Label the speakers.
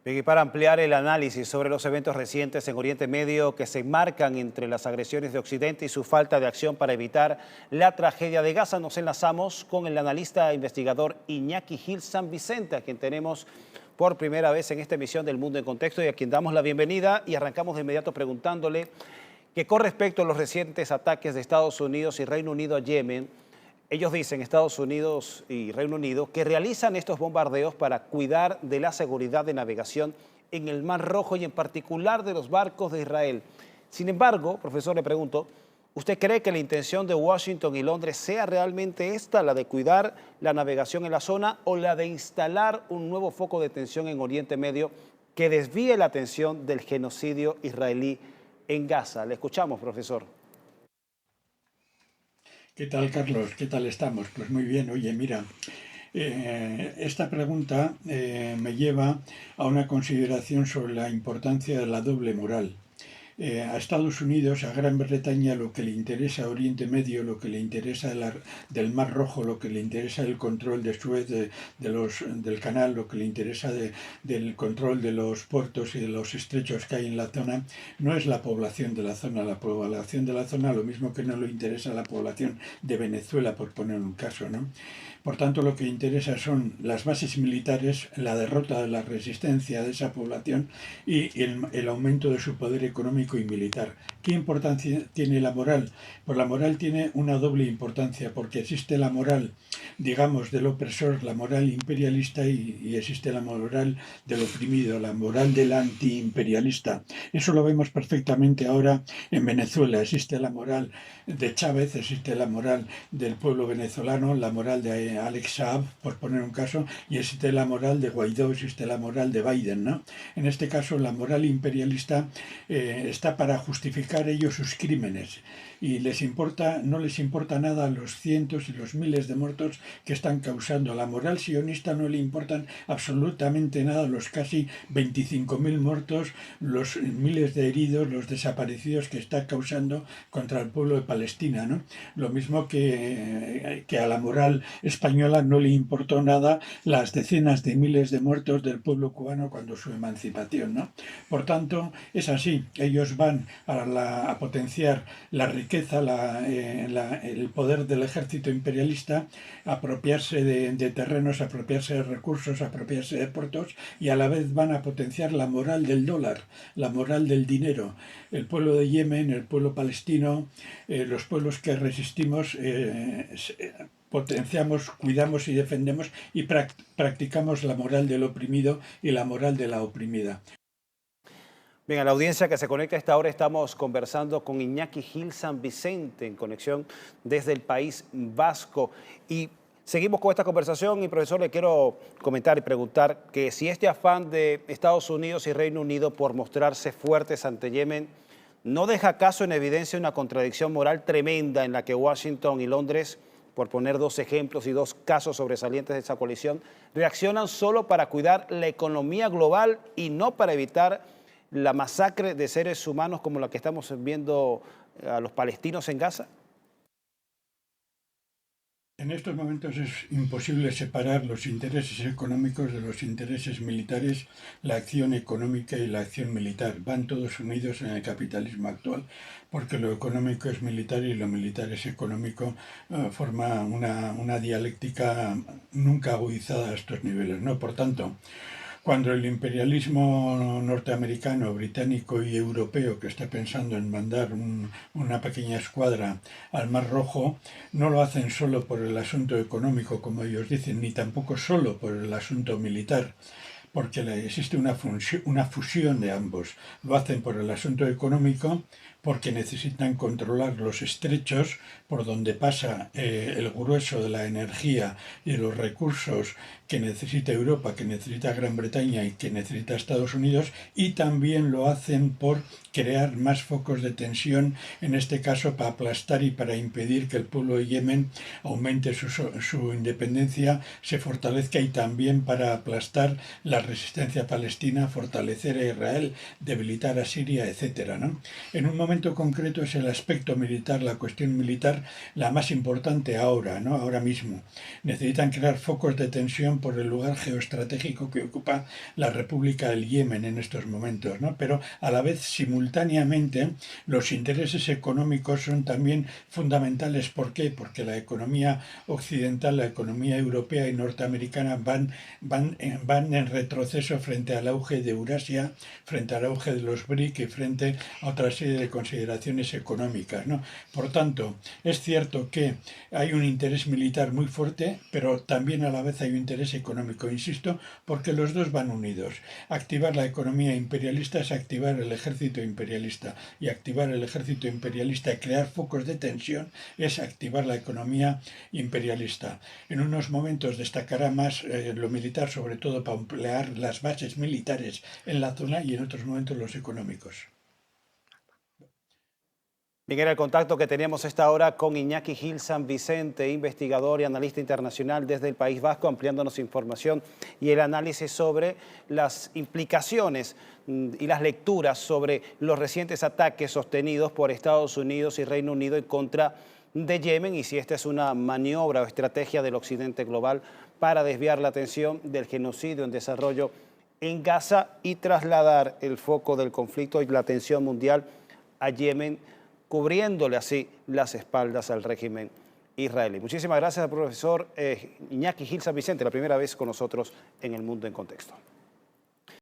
Speaker 1: Bien, y para ampliar el análisis sobre los eventos recientes en Oriente Medio que se enmarcan entre las agresiones de Occidente y su falta de acción para evitar la tragedia de Gaza, nos enlazamos con el analista e investigador Iñaki Gil San Vicente, a quien tenemos por primera vez en esta emisión del Mundo en Contexto y a quien damos la bienvenida, y arrancamos de inmediato preguntándole que con respecto a los recientes ataques de Estados Unidos y Reino Unido a Yemen, ellos dicen, Estados Unidos y Reino Unido, que realizan estos bombardeos para cuidar de la seguridad de navegación en el Mar Rojo y en particular de los barcos de Israel. Sin embargo, profesor, le pregunto, ¿usted cree que la intención de Washington y Londres sea realmente esta, la de cuidar la navegación en la zona, o la de instalar un nuevo foco de tensión en Oriente Medio que desvíe la atención del genocidio israelí en Gaza? Le escuchamos, profesor.
Speaker 2: ¿Qué tal, Carlos? ¿Qué tal estamos? Pues muy bien. Oye, mira, esta pregunta me lleva a una consideración sobre la importancia de la doble moral. A Estados Unidos, a Gran Bretaña, lo que le interesa a Oriente Medio, lo que le interesa del Mar Rojo, lo que le interesa el control de Suez, del canal, lo que le interesa del control de los puertos y de los estrechos que hay en la zona, no es la población de la zona. La población de la zona, lo mismo que no le interesa a la población de Venezuela, por poner un caso, ¿no? Por tanto, lo que interesa son las bases militares, la derrota de la resistencia de esa población y el aumento de su poder económico y militar. ¿Qué importancia tiene la moral? Pues la moral tiene una doble importancia, porque existe la moral, digamos, del opresor, la moral imperialista, y existe la moral del oprimido, la moral del antiimperialista. Eso lo vemos perfectamente ahora en Venezuela. Existe la moral de Chávez, existe la moral del pueblo venezolano, la moral de Alex Saab, por poner un caso, y existe la moral de Guaidó, existe la moral de Biden, ¿no? En este caso, la moral imperialista está para justificar ellos sus crímenes, y no les importa nada los cientos y los miles de muertos que están causando. A la moral sionista no le importan absolutamente nada los casi 25.000 muertos, los miles de heridos, los desaparecidos que está causando contra el pueblo de Palestina, ¿no? Lo mismo que a la moral española no le importó nada las decenas de miles de muertos del pueblo cubano cuando su emancipación, ¿no? Por tanto, es así. Ellos van a potenciar la riqueza, el poder del ejército imperialista, apropiarse de terrenos, apropiarse de recursos, apropiarse de puertos, y a la vez van a potenciar la moral del dólar, la moral del dinero. El pueblo de Yemen, el pueblo palestino, los pueblos que resistimos, potenciamos, cuidamos y defendemos y practicamos la moral del oprimido y la moral de la oprimida.
Speaker 1: Bien, a la audiencia que se conecta a esta hora, estamos conversando con Iñaki Gil San Vicente en conexión desde el País Vasco. Y seguimos con esta conversación y, profesor, le quiero comentar y preguntar que si este afán de Estados Unidos y Reino Unido por mostrarse fuertes ante Yemen no deja acaso en evidencia una contradicción moral tremenda en la que Washington y Londres, por poner dos ejemplos y dos casos sobresalientes de esa coalición, reaccionan solo para cuidar la economía global y no para evitar la masacre de seres humanos como la que estamos viendo a los palestinos en Gaza?
Speaker 2: En estos momentos es imposible separar los intereses económicos de los intereses militares, la acción económica y la acción militar. Van todos unidos en el capitalismo actual, porque lo económico es militar y lo militar es económico. Forma una dialéctica nunca agudizada a estos niveles, ¿no? Por tanto, cuando el imperialismo norteamericano, británico y europeo, que está pensando en mandar una pequeña escuadra al Mar Rojo, no lo hacen solo por el asunto económico, como ellos dicen, ni tampoco solo por el asunto militar, porque existe una fusión de ambos. Lo hacen por el asunto económico, porque necesitan controlar los estrechos por donde pasa el grueso de la energía y los recursos que necesita Europa, que necesita Gran Bretaña y que necesita Estados Unidos, y también lo hacen por crear más focos de tensión, en este caso para aplastar y para impedir que el pueblo de Yemen aumente su independencia, se fortalezca, y también para aplastar la resistencia palestina, fortalecer a Israel, debilitar a Siria, etcétera, ¿no? En un momento momento concreto es el aspecto militar, la cuestión militar, la más importante ahora, ¿no? Ahora mismo. Necesitan crear focos de tensión por el lugar geoestratégico que ocupa la República del Yemen en estos momentos, ¿no? Pero a la vez, simultáneamente, los intereses económicos son también fundamentales. ¿Por qué? Porque la economía occidental, la economía europea y norteamericana van en retroceso frente al auge de Eurasia, frente al auge de los BRIC y frente a otra serie de consideraciones económicas, ¿no? Por tanto, es cierto que hay un interés militar muy fuerte, pero también a la vez hay un interés económico, insisto, porque los dos van unidos. Activar la economía imperialista es activar el ejército imperialista, y activar el ejército imperialista y crear focos de tensión es activar la economía imperialista. En unos momentos destacará más lo militar, sobre todo para emplear las bases militares en la zona, y en otros momentos los económicos.
Speaker 1: Bien, era el contacto que teníamos a esta hora con Iñaki Gil San Vicente, investigador y analista internacional desde el País Vasco, ampliándonos información y el análisis sobre las implicaciones y las lecturas sobre los recientes ataques sostenidos por Estados Unidos y Reino Unido en contra de Yemen, y si esta es una maniobra o estrategia del occidente global para desviar la atención del genocidio en desarrollo en Gaza y trasladar el foco del conflicto y la atención mundial a Yemen, cubriéndole así las espaldas al régimen israelí. Muchísimas gracias al profesor Iñaki Gil San Vicente, la primera vez con nosotros en El Mundo en Contexto.